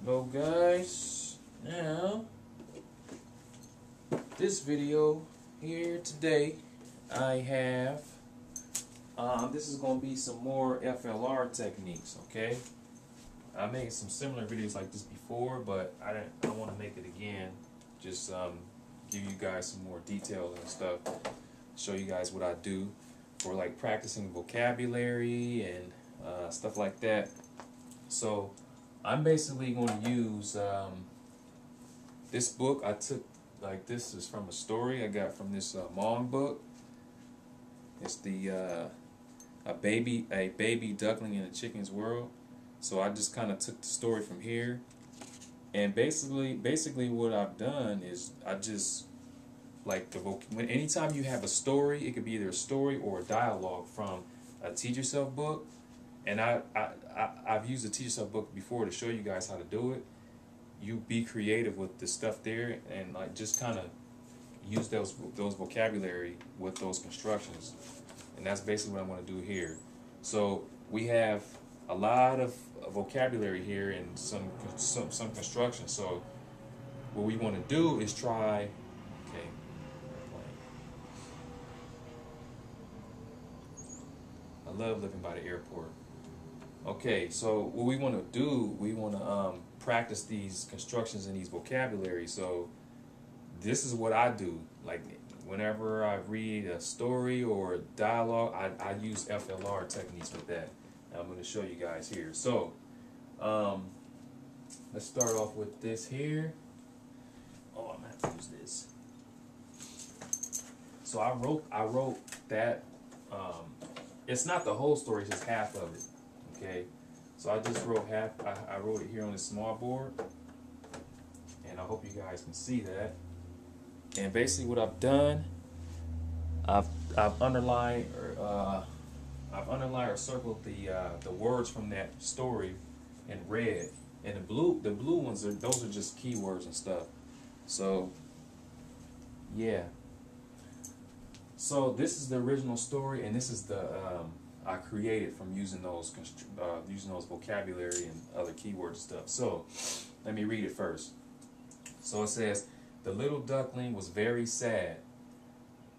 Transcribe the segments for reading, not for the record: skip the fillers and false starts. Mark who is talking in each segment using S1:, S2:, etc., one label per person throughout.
S1: Hello guys, now this video here today I have this is going to be some more FLR techniques. Okay, I made some similar videos like this before, but I want to make it again, just give you guys some more details and stuff, show you guys what I do for like practicing vocabulary and stuff like that. So I'm basically going to use this book I took. Like, this is from a story I got from this Hmong book. It's the a baby duckling in a chicken's world. So I just kind of took the story from here, and basically what I've done is I just like anytime you have a story, it could be either a story or a dialogue from a Teach Yourself book. And I've used the Teach Yourself book before to show you guys how to do it. You be creative with the stuff there, and like just kind of use those vocabulary with those constructions. And that's basically what I'm going to do here. So we have a lot of vocabulary here and some construction. So what we want to do is try. Okay. I love living by the airport. Okay, so what we want to do, we want to practice these constructions and these vocabulary. So this is what I do. Like, whenever I read a story or a dialogue, I use FLR techniques with that. And I'm going to show you guys here. So let's start off with this here. Oh, I'm going to have to use this. So I wrote that. It's not the whole story, it's just half of it. Okay, so I just wrote half. I wrote it here on this small board, and I hope you guys can see that. And basically, what I've done, I've underlined or circled the words from that story in red, and the blue ones those are just keywords and stuff. So yeah. So this is the original story, and this is the I created from using those vocabulary and other keywords and stuff. So let me read it first. So it says, the little duckling was very sad.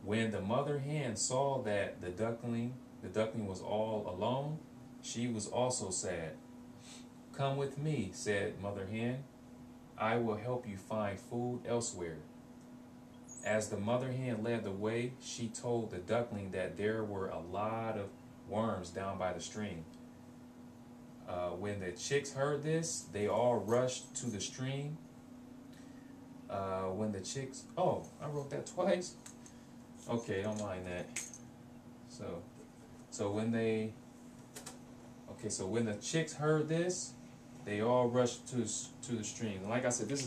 S1: When the mother hen saw that the duckling was all alone, she was also sad. Come with me, said Mother Hen. I will help you find food elsewhere. As the mother hen led the way, she told the duckling that there were a lot of worms down by the stream. When the chicks heard this, they all rushed to the stream. When the chicks, oh, I wrote that twice. Okay, don't mind that. So when the chicks heard this, they all rushed to the stream. And like I said, this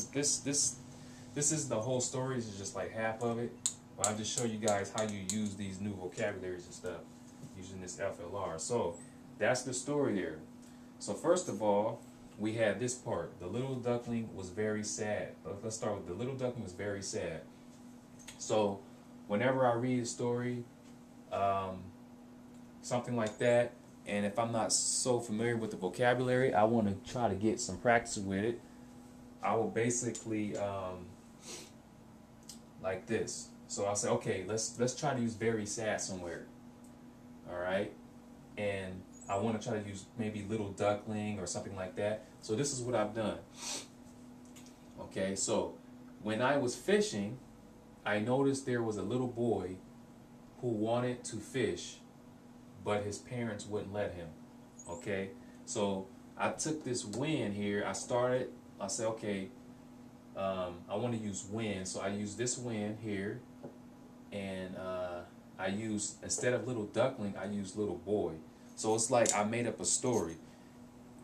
S1: is the whole story. This is just like half of it. But I'll just show you guys how you use these new vocabularies and stuff using this FLR. So that's the story there. So first of all, we had this part. The little duckling was very sad. Let's start with the little duckling was very sad. So whenever I read a story, something like that, and if I'm not so familiar with the vocabulary, I want to try to get some practice with it, I will basically like this. So I'll say, okay, let's try to use very sad somewhere. All right, and I want to try to use maybe little duckling or something like that. So this is what I've done. Okay, so when I was fishing, I noticed there was a little boy who wanted to fish, but his parents wouldn't let him. Okay, so I took this when here. I said, okay, I want to use when, so I use this when here, and I use, instead of little duckling, I use little boy. So it's like I made up a story,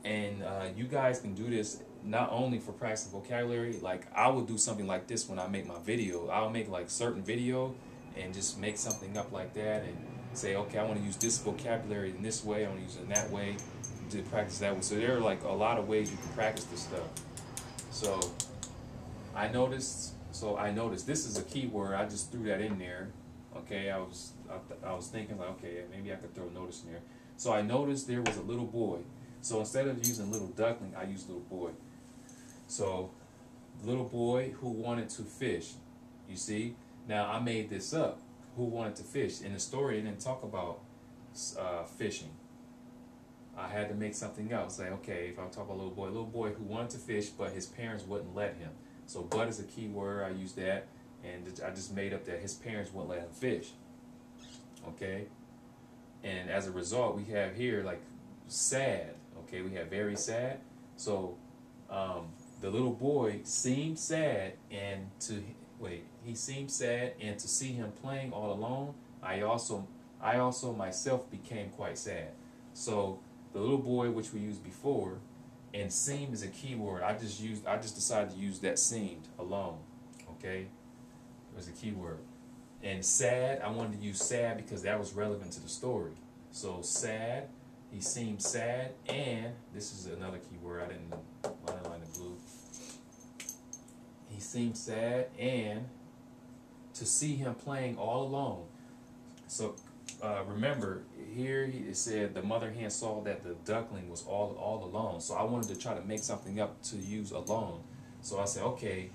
S1: and you guys can do this not only for practicing vocabulary. Like, I would do something like this when I make my video. I'll make like certain video and just make something up like that and say, okay, I want to use this vocabulary in this way, I want to use it in that way, to practice that way. So there are like a lot of ways you can practice this stuff. So I noticed this is a keyword. I just threw that in there. Okay, I was thinking like, okay, maybe I could throw a notice in there. So I noticed there was a little boy. So instead of using little duckling, I used little boy. So, little boy who wanted to fish. You see? Now, I made this up. Who wanted to fish? In the story, it didn't talk about fishing. I had to make something else. Like, okay, if I talk about a little boy who wanted to fish, but his parents wouldn't let him. So, but is a key word. I use that, and I just made up that his parents wouldn't let him fish. Okay? And as a result, we have here, like, sad. Okay, we have very sad. So, the little boy seemed sad, and he seemed sad, and to see him playing all alone, I also myself became quite sad. So the little boy, which we used before, and seemed is a key word. I just decided to use that seemed alone. Okay, it was a key word. And sad, I wanted to use sad because that was relevant to the story. So sad, he seemed sad, and this is another key word. I didn't underline the blue. He seemed sad, and to see him playing all alone. So remember, here it said the mother hen saw that the duckling was all alone. So I wanted to try to make something up to use alone. So I said, okay,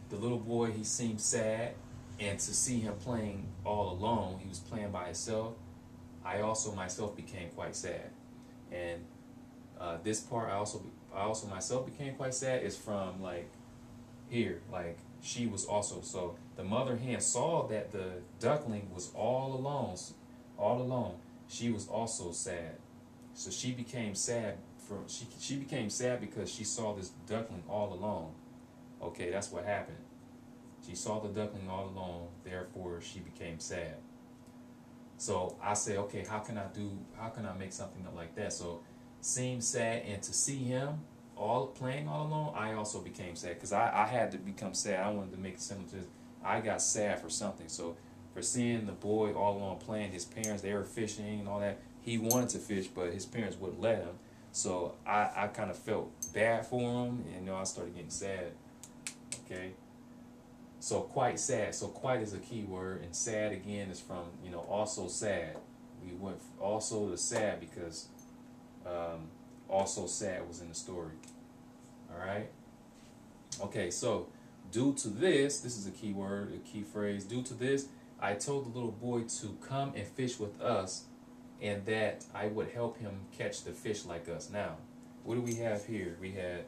S1: the little boy, he seemed sad, and to see him playing all alone, he was playing by himself, I also myself became quite sad. And this part, I also myself became quite sad is from like here, like she was also. So the mother hen saw that the duckling was all alone. She was also sad. So she became sad she became sad because she saw this duckling all alone. Okay, that's what happened. She saw the duckling all alone, therefore she became sad. So I say, okay, how can I make something up like that? So seemed sad, and to see him playing all alone, I also became sad because I had to become sad. I wanted to make it similar to this. I got sad for something. So for seeing the boy all alone playing, his parents, they were fishing and all that. He wanted to fish, but his parents wouldn't let him. So I kind of felt bad for him, and I started getting sad. Okay. So quite sad. So quite is a key word, and sad again is from also sad. We went also to sad because also sad was in the story. All right. Okay. So due to this is a key word, a key phrase. Due to this, I told the little boy to come and fish with us, and that I would help him catch the fish like us. Now, what do we have here? We had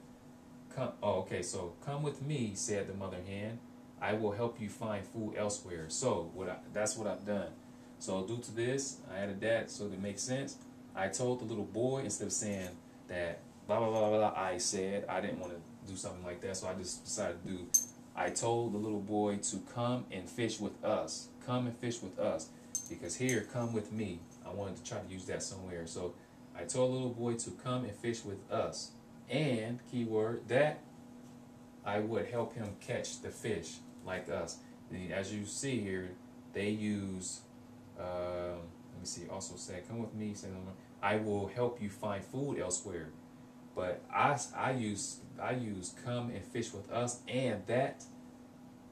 S1: come. Oh, okay. So come with me, said the mother hen. I will help you find food elsewhere. So that's what I've done. So due to this, I added that so it makes sense. I told the little boy, instead of saying that blah blah blah blah, I said I didn't want to do something like that. So I just decided to do. I told the little boy to come and fish with us. Come and fish with us, because here, come with me. I wanted to try to use that somewhere. So I told the little boy to come and fish with us, and keyword that I would help him catch the fish like us. And as you see here, they use, let me see, also said, come with me, said, I will help you find food elsewhere. But I use come and fish with us, and that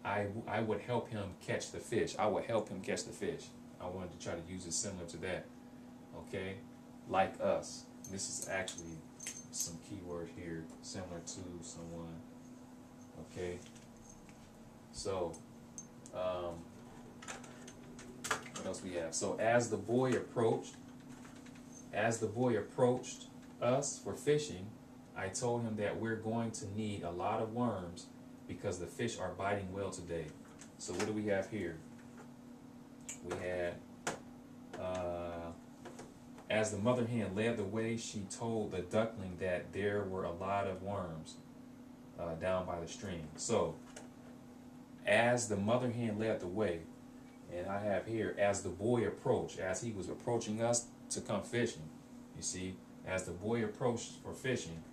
S1: I would help him catch the fish. I would help him catch the fish. I wanted to try to use it similar to that. Okay? Like us. This is actually some keyword here, similar to someone. Okay? So, what else we have? So as the boy approached us for fishing, I told him that we're going to need a lot of worms because the fish are biting well today. So what do we have here? We had, as the mother hen led the way, she told the duckling that there were a lot of worms down by the stream. So, as the mother hen led the way, and I have here, as the boy approached, as he was approaching us to come fishing, you see, as the boy approached for fishing,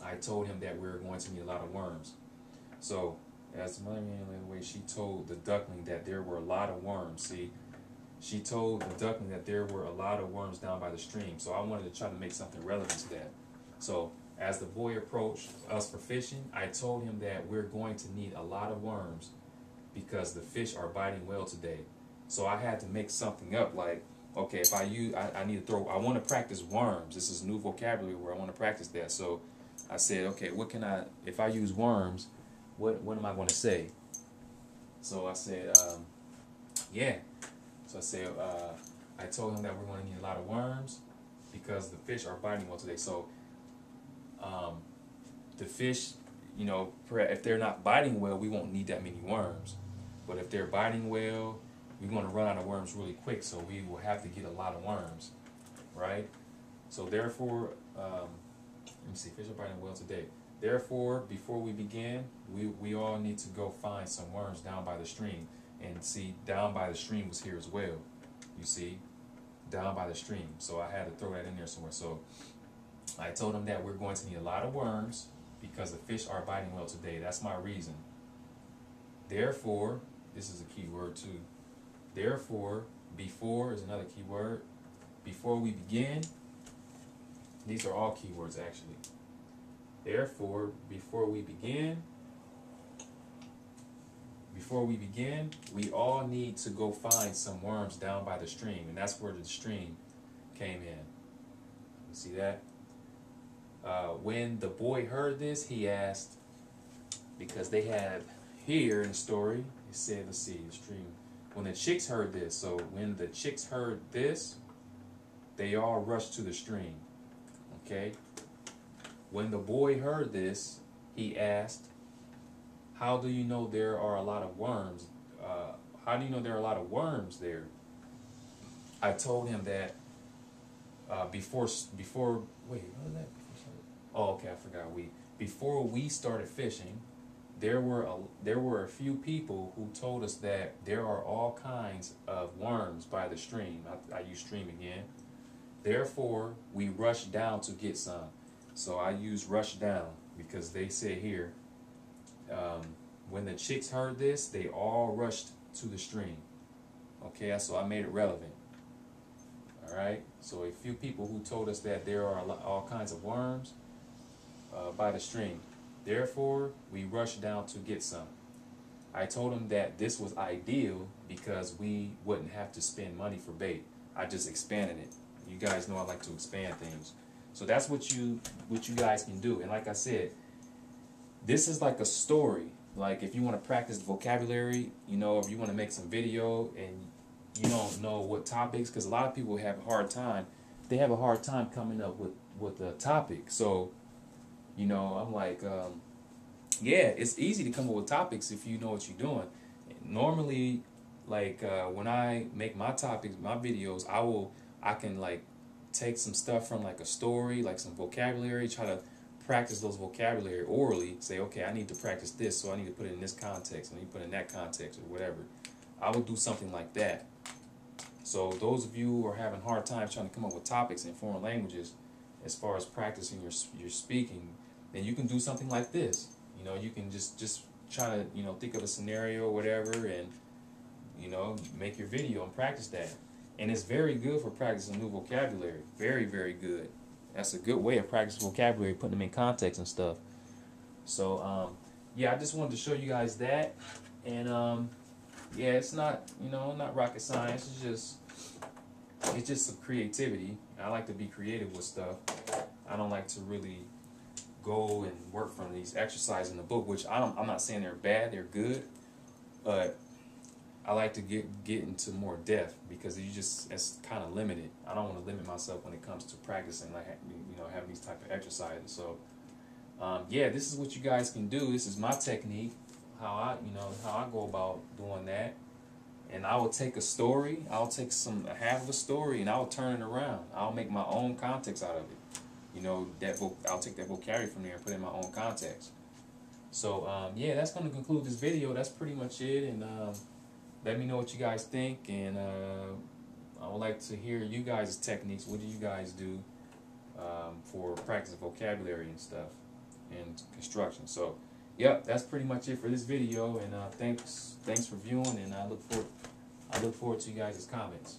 S1: I told him that we were going to need a lot of worms. So, as the mother hen led the way, she told the duckling that there were a lot of worms. See, she told the duckling that there were a lot of worms down by the stream. So I wanted to try to make something relevant to that. So, as the boy approached us for fishing, I told him that we're going to need a lot of worms because the fish are biting well today. So I had to make something up like, okay, if I need to I want to practice worms. This is new vocabulary where I want to practice that. So I said, okay, what can I, if I use worms, what am I going to say? So I said, yeah. So I said, I told him that we're going to need a lot of worms because the fish are biting well today. So the fish, you know, if they're not biting well, we won't need that many worms. But if they're biting well, we're going to run out of worms really quick. So we will have to get a lot of worms, right? So therefore, let me see, fish are biting well today. Therefore, before we begin, we all need to go find some worms down by the stream. And see, down by the stream was here as well. You see, down by the stream. So I had to throw that in there somewhere. So I told him that we're going to need a lot of worms because the fish are biting well today. That's my reason. Therefore, this is a key word too. Therefore, before is another key word. Before we begin, these are all keywords actually. Therefore, before we begin, we all need to go find some worms down by the stream, and that's where the stream came in. You see that? When the boy heard this, he asked, because they had here in the story, it said, let's see, the stream. When the chicks heard this, so when the chicks heard this, they all rushed to the stream. Okay? When the boy heard this, he asked, how do you know there are a lot of worms? How do you know there are a lot of worms there? I told him that before wait, what was that? Oh, okay, I forgot. Before we started fishing, there were a few people who told us that there are all kinds of worms by the stream. I use stream again. Therefore, we rushed down to get some. So I use rush down because they say here, when the chicks heard this, they all rushed to the stream. Okay, so I made it relevant. All right, so a few people who told us that there are all kinds of worms by the stream. Therefore, we rushed down to get some. I told them that this was ideal because we wouldn't have to spend money for bait. I just expanded it. You guys know I like to expand things. So that's what you guys can do. And like I said, this is like a story. Like if you want to practice vocabulary, you know, if you want to make some video and you don't know what topics, because a lot of people have a hard time. They have a hard time coming up with a topic. So, you know, I'm like, yeah, it's easy to come up with topics if you know what you're doing. Normally, like when I make my topics, my videos, I can like take some stuff from like a story, like some vocabulary, try to practice those vocabulary orally, say, okay, I need to practice this, so I need to put it in this context, I need to put it in that context, or whatever. I would do something like that. So those of you who are having hard time trying to come up with topics in foreign languages, as far as practicing your speaking, then you can do something like this. You know, you can just try to, you know, think of a scenario or whatever, and, you know, make your video and practice that. And it's very good for practicing new vocabulary. Very, very good. That's a good way of practicing vocabulary, putting them in context and stuff. So, yeah, I just wanted to show you guys that. And, yeah, it's not, you know, not rocket science. It's just some creativity. I like to be creative with stuff. I don't like to really go and work from these exercises in the book, which I'm not saying they're bad. They're good. But I like to get into more depth because it's kind of limited. I don't want to limit myself when it comes to practicing, like, you know, having these type of exercises. So, yeah, this is what you guys can do. This is my technique, how I go about doing that. And I will take a story, I'll take half of a story, and I'll turn it around. I'll make my own context out of it. You know, I'll take that vocabulary from there and put it in my own context. So, yeah, that's going to conclude this video. That's pretty much it. And let me know what you guys think. And I would like to hear you guys' techniques. What do you guys do for practice vocabulary and stuff and construction? So, yep, that's pretty much it for this video. And thanks for viewing. And I look forward to you guys' comments.